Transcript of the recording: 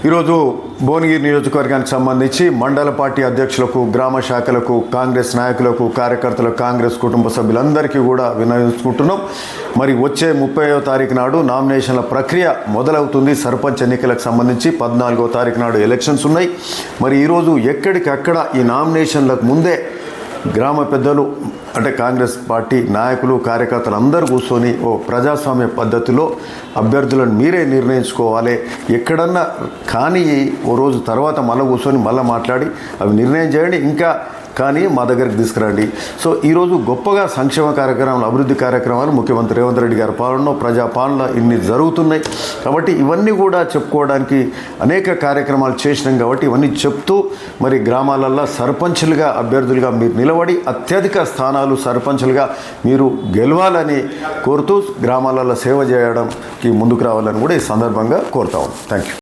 ఈరోజు భువనగిరి నియోజకవర్గానికి సంబంధించి మండల పార్టీ అధ్యక్షులకు, గ్రామ శాఖలకు, కాంగ్రెస్ నాయకులకు, కార్యకర్తలకు, కాంగ్రెస్ కుటుంబ సభ్యులందరికీ కూడా విన్నవించుకుంటున్నాం. మరి వచ్చే 30వ తారీఖు నాడు నామినేషన్ల ప్రక్రియ మొదలవుతుంది. సర్పంచ్ ఎన్నికలకు సంబంధించి 14వ తారీఖు నాడు ఎలక్షన్స్ ఉన్నాయి. మరి ఈరోజు ఎక్కడికక్కడ ఈ నామినేషన్లకు ముందే గ్రామ పెద్దలు అంటే కాంగ్రెస్ పార్టీ నాయకులు, కార్యకర్తలు అందరూ కూర్చొని ఓ ప్రజాస్వామ్య పద్ధతిలో అభ్యర్థులను మీరే నిర్ణయించుకోవాలి, ఎక్కడన్నా కానీ ఓ రోజు తర్వాత మళ్ళీ కూర్చొని మళ్ళీ మాట్లాడి అవి నిర్ణయం చేయండి, ఇంకా కానీ మా దగ్గరికి తీసుకురండి. సో ఈరోజు గొప్పగా సంక్షేమ కార్యక్రమాలు, అభివృద్ధి కార్యక్రమాలు ముఖ్యమంత్రి రేవంత్ రెడ్డి గారి పాలనలో, ప్రజాపాలన ఇన్ని జరుగుతున్నాయి. కాబట్టి ఇవన్నీ కూడా చెప్పుకోవడానికి అనేక కార్యక్రమాలు చేసినాం. కాబట్టి ఇవన్నీ చెప్తూ మరి గ్రామాలల్లో సర్పంచులుగా అభ్యర్థులుగా మీరు నిలబడి అత్యధిక స్థానాలు సర్పంచులుగా మీరు గెలవాలని కోరుతూ గ్రామాలలో సేవ చేయడానికి ముందుకు రావాలని కూడా ఈ సందర్భంగా కోరుతాము. Thank you.